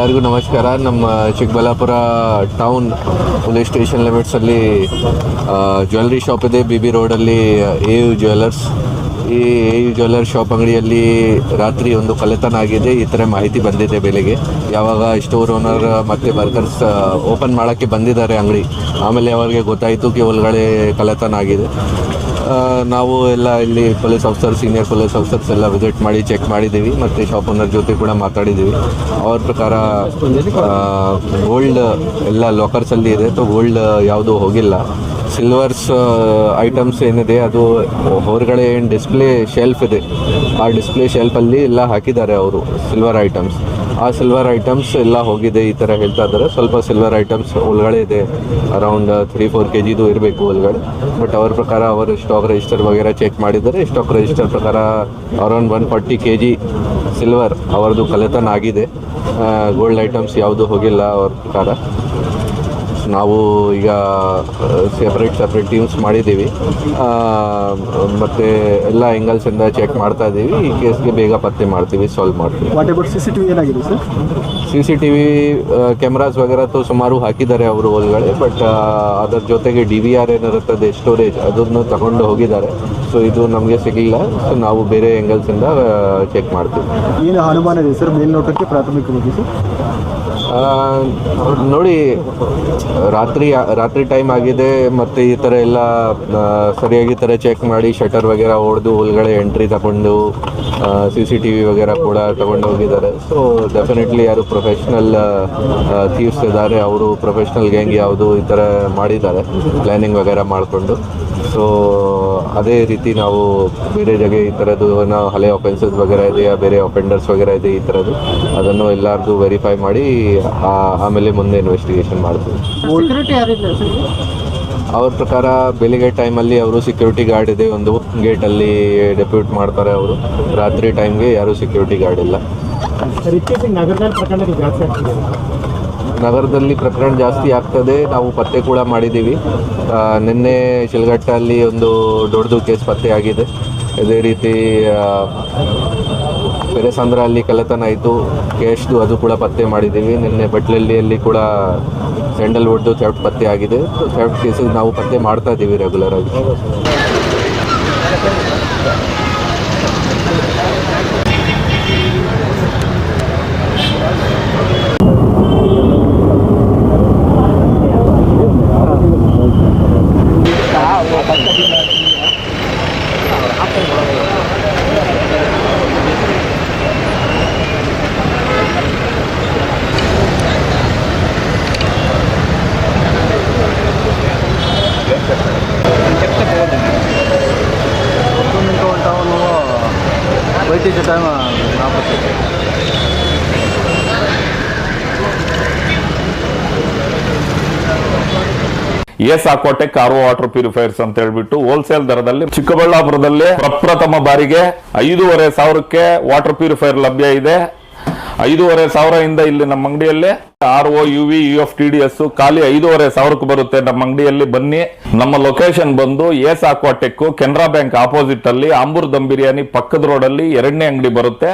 ಎಲ್ಲರಿಗೂ ನಮಸ್ಕಾರ. ನಮ್ಮ ಚಿಕ್ಕಬಳ್ಳಾಪುರ ಟೌನ್ ಪೊಲೀಸ್ ಸ್ಟೇಷನ್ ಲಿಮಿಟ್ಸಲ್ಲಿ ಜ್ಯುವೆಲ್ಲರಿ ಶಾಪ್ ಇದೆ. BB ರೋಡಲ್ಲಿ AU ಜ್ಯುವೆಲ್ಲರ್ಸ್. ಈ AU ಜ್ಯುವೆಲ್ಲರ್ ಶಾಪ್ ಅಂಗಡಿಯಲ್ಲಿ ರಾತ್ರಿ ಒಂದು ಕಳ್ಳತನ ಆಗಿದೆ. ಈ ಥರ ಮಾಹಿತಿ ಬಂದಿದೆ ಬೆಳಿಗ್ಗೆ. ಯಾವಾಗ ಸ್ಟೋರ್ ಓನರ್ ಮತ್ತು ವರ್ಕರ್ಸ್ ಓಪನ್ ಮಾಡೋಕ್ಕೆ ಬಂದಿದ್ದಾರೆ ಅಂಗಡಿ, ಆಮೇಲೆ ಅವರಿಗೆ ಗೊತ್ತಾಯಿತು ಒಳಗಡೆ ಕಳ್ಳತನ ಆಗಿದೆ. ನಾವು ಎಲ್ಲ ಇಲ್ಲಿ police officer, senior police officers ಎಲ್ಲ ವಿಸಿಟ್ ಮಾಡಿ ಚೆಕ್ ಮಾಡಿದ್ದೀವಿ ಮತ್ತು ಶಾಪ್ ಓನರ್ ಜೊತೆ ಕೂಡ ಮಾತಾಡಿದ್ದೀವಿ. ಅವ್ರ ಪ್ರಕಾರ ಗೋಲ್ಡ್ ಎಲ್ಲ ಲಾಕರ್ಸಲ್ಲಿ ಇದೆ, ಗೋಲ್ಡ್ ಯಾವುದೂ ಹೋಗಿಲ್ಲ. ಸಿಲ್ವರ್ಸ್ ಐಟಮ್ಸ್ ಏನಿದೆ ಅದು ಹೊರಗಡೆ ಏನು ಡಿಸ್ಪ್ಲೇ ಶೆಲ್ಫ್ ಇದೆ, ಆ ಡಿಸ್ಪ್ಲೇ ಶೆಲ್ಫಲ್ಲಿ ಎಲ್ಲ ಹಾಕಿದ್ದಾರೆ ಅವರು ಸಿಲ್ವರ್ ಐಟಮ್ಸ್. ಆ ಸಿಲ್ವರ್ ಐಟಮ್ಸ್ ಎಲ್ಲ ಹೋಗಿದೆ ಈ ಥರ ಹೇಳ್ತಾ ಇದ್ದಾರೆ. ಸ್ವಲ್ಪ ಸಿಲ್ವರ್ ಐಟಮ್ಸ್ ಒಳಗಡೆ ಇದೆ, ಅರೌಂಡ್ 3-4 kg ಇರಬೇಕು ಒಳಗಡೆ. ಬಟ್ ಅವ್ರ ಪ್ರಕಾರ ಅವರು ಸ್ಟಾಕ್ ರಿಜಿಸ್ಟರ್ ವಗೇರ ಚೆಕ್ ಮಾಡಿದ್ದಾರೆ. ಸ್ಟಾಕ್ ರಿಜಿಸ್ಟರ್ ಪ್ರಕಾರ ಅರೌಂಡ್ 140 kg ಸಿಲ್ವರ್ ಅವರದು ಕಳ್ಳತನ ಆಗಿದೆ. ಗೋಲ್ಡ್ ಐಟಮ್ಸ್ ಯಾವುದು ಹೋಗಿಲ್ಲ ಅವ್ರ ಪ್ರಕಾರ. ನಾವು ಈಗ ಸೆಪ್ರೇಟ್ ಟೀಮ್ಸ್ ಮಾಡಿದ್ದೀವಿ ಮತ್ತು ಎಲ್ಲ ಆ್ಯಂಗಲ್ಸಿಂದ ಚೆಕ್ ಮಾಡ್ತಾ ಇದ್ದೀವಿ. ಈ ಕೇಸ್ಗೆ ಬೇಗ ಪತ್ತೆ ಮಾಡ್ತೀವಿ, ಸಾಲ್ವ್ ಮಾಡ್ತೀವಿ. CCTV ಕ್ಯಾಮ್ರಾಸ್ ವಗೇರ ಸುಮಾರು ಹಾಕಿದ್ದಾರೆ ಅವರು ಒಳಗಡೆ. ಬಟ್ ಅದರ ಜೊತೆಗೆ DVR ಏನಿರುತ್ತದೆ ಸ್ಟೋರೇಜ್, ಅದನ್ನು ತಗೊಂಡು ಹೋಗಿದ್ದಾರೆ. ಸೊ ಇದು ನಮಗೆ ಸಿಗಲಿಲ್ಲ. ಸೊ ನಾವು ಬೇರೆ ಆ್ಯಂಗಲ್ಸಿಂದ ಚೆಕ್ ಮಾಡ್ತೀವಿ. ಏನು ಅನುಮಾನ ಇದೆ ಸರ್ ಮೇಲ್ನೋಟಕ್ಕೆ ಪ್ರಾಥಮಿಕವಾಗಿ ಸರ್? ನೋಡಿ, ರಾತ್ರಿ ಟೈಮ್ ಆಗಿದೆ ಮತ್ತು ಈ ಥರ ಎಲ್ಲ ಸರಿಯಾಗಿ ಥರ ಚೆಕ್ ಮಾಡಿ ಶಟರ್ ವಗೇರ ಹೊಡೆದು ಒಳಗಡೆ ಎಂಟ್ರಿ ತಗೊಂಡು CCTV ವಗೇರ ಕೂಡ ತಗೊಂಡು ಹೋಗಿದ್ದಾರೆ. ಸೊ ಡೆಫಿನೆಟ್ಲಿ ಯಾರು ಪ್ರೊಫೆಷ್ನಲ್ ಥೀವ್ಸ್ ಇದ್ದಾರೆ, ಅವರು ಪ್ರೊಫೆಷ್ನಲ್ ಗ್ಯಾಂಗ್ ಯಾವುದು ಈ ಥರ ಮಾಡಿದ್ದಾರೆ ಪ್ಲ್ಯಾನಿಂಗ್ ವಗೇರ ಮಾಡಿಕೊಂಡು. ಸೊ ಅದೇ ರೀತಿ ನಾವು ಬೇರೆ ಜಾಗ ಈ ಥರದ್ದು ನಾವು ಹಳೆ ಅಫೆನ್ಸಸ್ ವಗೇರ ಇದೆಯಾ, ಬೇರೆ ಅಫೆಂಡರ್ಸ್ ವಗೇರ ಇದೆ ಈ ಥರದ್ದು, ಅದನ್ನು ಎಲ್ಲರದು ವೆರಿಫೈ ಮಾಡಿ ಆಮೇಲೆ ಮುಂದೆ ಇನ್ವೆಸ್ಟಿಗೇಷನ್ ಮಾಡ್ತೀವಿ. ಅವ್ರ ಪ್ರಕಾರ ಬೆಳಿಗ್ಗೆ ಟೈಮಲ್ಲಿ ಅವರು ಸೆಕ್ಯೂರಿಟಿ ಗಾರ್ಡ್ ಇದೆ, ಒಂದು ಗೇಟಲ್ಲಿ ಡೆಪ್ಯೂಟ್ ಮಾಡ್ತಾರೆ ಅವರು. ರಾತ್ರಿ ಟೈಮ್ಗೆ ಯಾರೂ ಸೆಕ್ಯೂರಿಟಿ ಗಾರ್ಡ್ ಇಲ್ಲ. ನಗರದಲ್ಲಿ ಪ್ರಕರಣ ಜಾಸ್ತಿ ಆಗ್ತದೆ, ನಾವು ಪತ್ತೆ ಕೂಡ ಮಾಡಿದ್ದೀವಿ. ನಿನ್ನೆ ಶಿಲ್ಘಟ್ಟಲ್ಲಿ ಒಂದು ದೊಡ್ಡದು ಕೇಸ್ ಪತ್ತೆ ಆಗಿದೆ. ಇದೇ ರೀತಿ ಪೆರೆಸಂದ್ರ ಅಲ್ಲಿ ಕಳ್ಳತನ ಆಯಿತು, ಕ್ಯಾಶ್ದು ಅದು ಕೂಡ ಪತ್ತೆ ಮಾಡಿದ್ದೀವಿ. ನಿನ್ನೆ ಬಟ್ಲಳ್ಳಿಯಲ್ಲಿ ಕೂಡ ಸ್ಯಾಂಡಲ್ವುಡ್ದು ಥೆಫ್ಟ್ ಪತ್ತೆ ಆಗಿದೆ. ಥೆಫ್ಟ್ ಕೇಸಸ್ ನಾವು ಪತ್ತೆ ಮಾಡ್ತಾ ಇದ್ದೀವಿ ರೆಗ್ಯುಲರ್ ಆಗಿ. ASAQUATEC RO ವಾಟರ್ ಪ್ಯೂರಿಫೈಯರ್ಸ್ ಅಂತ ಹೇಳ್ಬಿಟ್ಟು ಹೋಲ್ಸೇಲ್ ದರದಲ್ಲಿ ಚಿಕ್ಕಬಳ್ಳಾಪುರದಲ್ಲಿ ಪ್ರಪ್ರಥಮ ಬಾರಿಗೆ 5,500ಕ್ಕೆ ವಾಟರ್ ಪ್ಯೂರಿಫೈಯರ್ ಲಭ್ಯ ಇದೆ. 5,500 ಇಲ್ಲಿ ನಮ್ಮ ಅಂಗಡಿಯಲ್ಲಿ RO UV UF TDS ಖಾಲಿ 5,500ಕ್ಕೆ ಬರುತ್ತೆ ನಮ್ಮ ಅಂಗಡಿಯಲ್ಲಿ. ಬನ್ನಿ. ನಮ್ಮ ಲೊಕೇಶನ್ ಬಂದು ASAQUATEC ಕೆನರಾ ಬ್ಯಾಂಕ್ ಆಪೋಸಿಟ್ ಅಲ್ಲಿ ಆಂಬೂರ್ ದಮ್ ಬಿರಿಯಾನಿ ಪಕ್ಕದ ರೋಡ್ ಅಲ್ಲಿ 2ನೇ ಅಂಗಡಿ ಬರುತ್ತೆ.